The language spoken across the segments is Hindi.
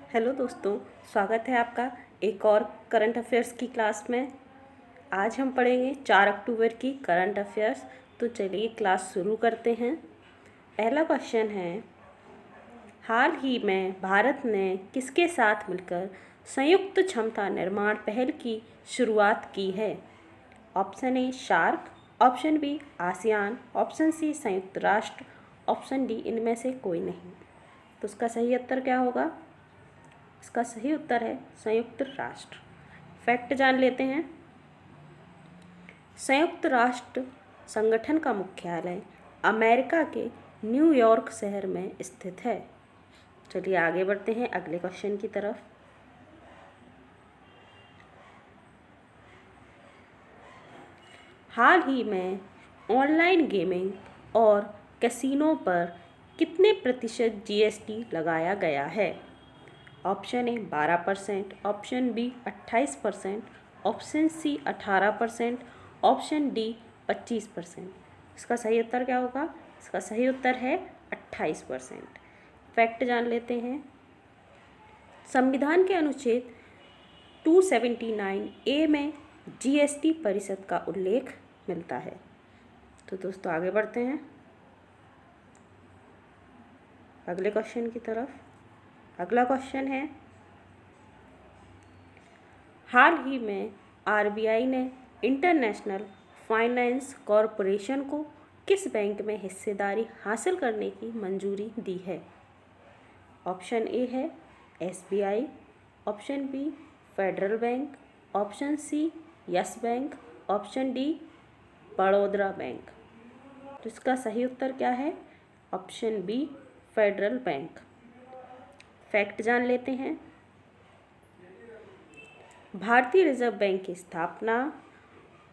हेलो दोस्तों, स्वागत है आपका एक और करंट अफेयर्स की क्लास में। आज हम पढ़ेंगे 4 अक्टूबर की करंट अफेयर्स। तो चलिए क्लास शुरू करते हैं। पहला क्वेश्चन है, हाल ही में भारत ने किसके साथ मिलकर संयुक्त क्षमता निर्माण पहल की शुरुआत की है? Option A SAARC, option B ASEAN, option C संयुक्त राष्ट्र, ऑप्शन डी इनमें से कोई नहीं। तो उसका सही उत्तर क्या होगा? इसका सही उत्तर है संयुक्त राष्ट्र। फैक्ट जान लेते हैं। संयुक्त राष्ट्र संगठन का मुख्यालय अमेरिका के न्यूयॉर्क शहर में स्थित है। चलिए आगे बढ़ते हैं अगले क्वेश्चन की तरफ। हाल ही में ऑनलाइन गेमिंग और कैसीनो पर कितने प्रतिशत जीएसटी लगाया गया है? Option A 12%, option B 28%, option C 18%, option D 25%। इसका सही उत्तर क्या होगा? इसका सही उत्तर है 28%। फैक्ट जान लेते हैं। संविधान के अनुच्छेद 279 ए में जीएसटी परिषद का उल्लेख मिलता है। तो दोस्तों आगे बढ़ते हैं अगले क्वेश्चन की तरफ। अगला क्वेश्चन है, हाल ही में आरबीआई ने इंटरनेशनल फाइनेंस कॉरपोरेशन को किस बैंक में हिस्सेदारी हासिल करने की मंजूरी दी है? ऑप्शन ए है SBI, option B Federal Bank, option C Yes Bank, option D Baroda Bank. तो इसका सही उत्तर क्या है? Option B Federal Bank. Fact जान लेते हैं। भारतीय रिजर्व बैंक की स्थापना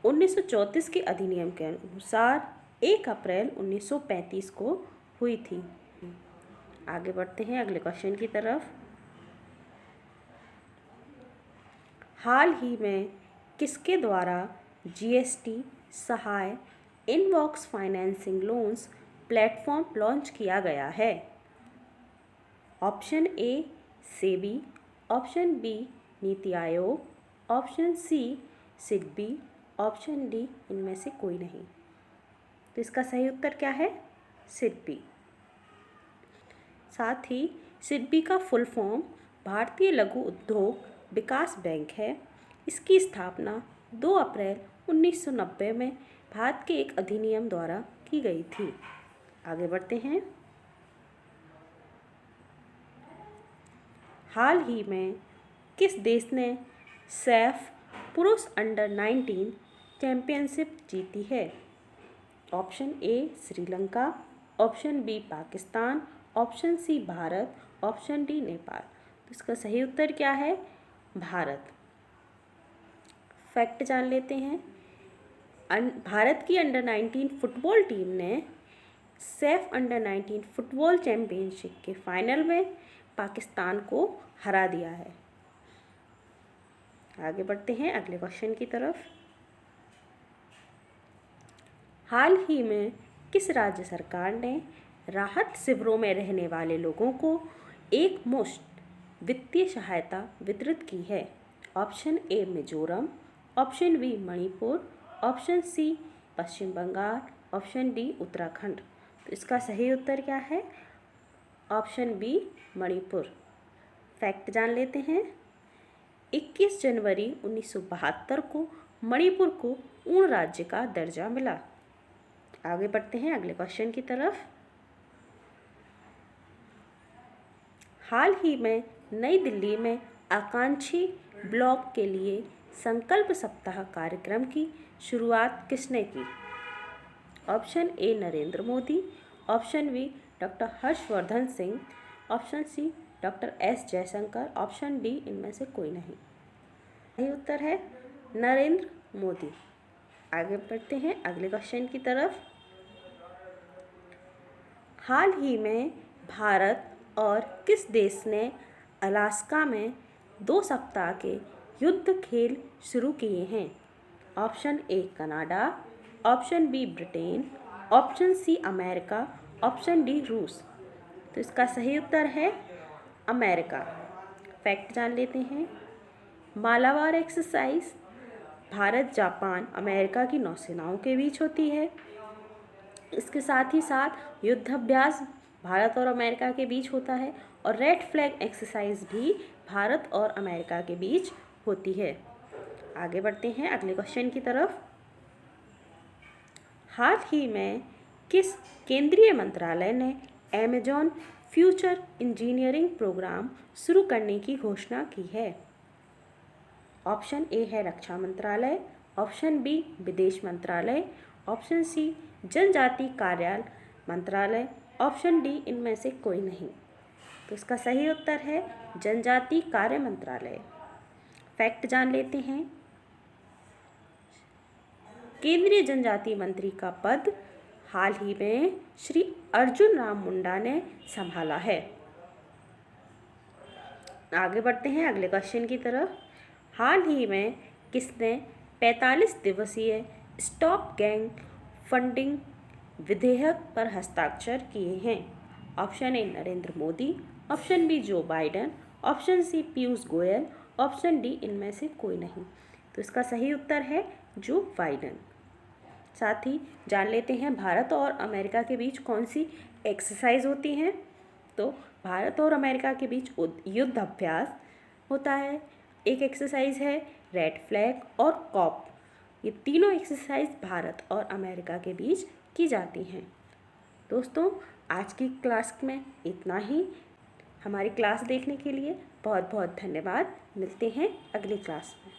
1934 के अधिनियम के अनुसार 1 अप्रैल 1935 को हुई थी। आगे बढ़ते हैं अगले क्वेश्चन की तरफ। हाल ही में किसके द्वारा GST Sahay invoice financing loans platform launch किया गया है? Option A SEBI, option B NITI Aayog, option C SIDBI, option D इनमें से कोई नहीं। तो इसका सही उत्तर क्या है? सिडबी। साथ ही सिडबी का फुल फॉर्म भारतीय लघु उद्योग विकास बैंक है। इसकी स्थापना 2 अप्रैल 1990 में भारत के एक अधिनियम द्वारा की गई थी। आगे बढ़ते हैं। हाल ही में किस देश ने सैफ पुरुष अंडर 19 चैंपियनशिप जीती है? Option A Sri Lanka, option B Pakistan, option C Bharat, option D Nepal. तो इसका सही उत्तर क्या है? भारत। फैक्ट जान लेते हैं। भारत की अंडर 19 फुटबॉल टीम ने सैफ अंडर 19 फुटबॉल चैंपियनशिप के फाइनल में पाकिस्तान को हरा दिया है। आगे बढ़ते हैं अगले क्वेश्चन की तरफ। हाल ही में किस राज्य सरकार ने राहत शिविरों में रहने वाले लोगों को एक मुश्त वित्तीय सहायता वितरित की है? Option A Mizoram, option B Manipur, option C Paschim Bengal, option D Uttarakhand. तो इसका सही उत्तर क्या है? Option B Manipur. फैक्ट जान लेते हैं। 21 जनवरी 1972 को मणिपुर को पूर्ण राज्य का दर्जा मिला। आगे बढ़ते हैं अगले क्वेश्चन की तरफ। हाल ही में नई दिल्ली में आकांक्षी ब्लॉक के लिए संकल्प सप्ताह कार्यक्रम की शुरुआत किसने की? Option A Narendra Modi, option B doctor Harshvardhan Singh, option C doctor S Jaishankar, option D इनमें से कोई नहीं। सही उत्तर है नरेंद्र मोदी। आगे बढ़ते हैं अगले क्वेश्चन की तरफ। हाल ही में भारत और किस देश ने अलास्का में 2 सप्ताह के युद्ध खेल शुरू किए हैं? Option A Canada, option B Britain, option C America, option D रूस। तो इसका सही उत्तर है अमेरिका। फैक्ट जान लेते हैं। Malabar exercise Bharat, Japan, America की नौसेनाओं के बीच होती है। इसके साथ ही साथ युद्ध अभ्यास भारत और अमेरिका के बीच होता है और रेड फ्लैग एक्सरसाइज भी भारत और अमेरिका के बीच होती है। आगे बढ़ते हैं अगले क्वेश्चन की तरफ। हाल ही में किस केंद्रीय मंत्रालय ने अमेजॉन फ्यूचर इंजीनियरिंग प्रोग्राम शुरू करने की घोषणा की है? ऑप्शन ए है रक्षा मंत्रालय, ऑप्शन बी विदेश मंत्रालय, ऑप्शन सी जनजाति कार्य मंत्रालय, ऑप्शन डी इनमें से कोई नहीं। तो इसका सही उत्तर है जनजाति कार्य मंत्रालय। फैक्ट जान लेते हैं। केंद्रीय जनजाति मंत्री का पद हाल ही में श्री अर्जुन राम मुंडा ने संभाला है। आगे बढ़ते हैं अगले क्वेश्चन की तरफ। हाल ही में किसने 45 दिवसीय स्टॉप गैंग फंडिंग विधेयक पर हस्ताक्षर किए हैं? Option A Narendra Modi, option B Joe Biden, option C Piyush Goyal, option D इनमें से कोई नहीं। तो इसका सही उत्तर है जो बाइडेन। साथ ही जान लेते हैं भारत और अमेरिका के बीच कौन सी एक्सरसाइज होती हैं। तो भारत और अमेरिका के बीच युद्ध अभ्यास होता है। एक एक्सरसाइज है रेड फ्लैग और कॉप। ये तीनों एक्सरसाइज भारत और अमेरिका के बीच की जाती हैं। दोस्तों, आज की क्लास में इतना ही। हमारी क्लास देखने के लिए बहुत बहुत धन्यवाद। मिलते हैं अगली क्लास में।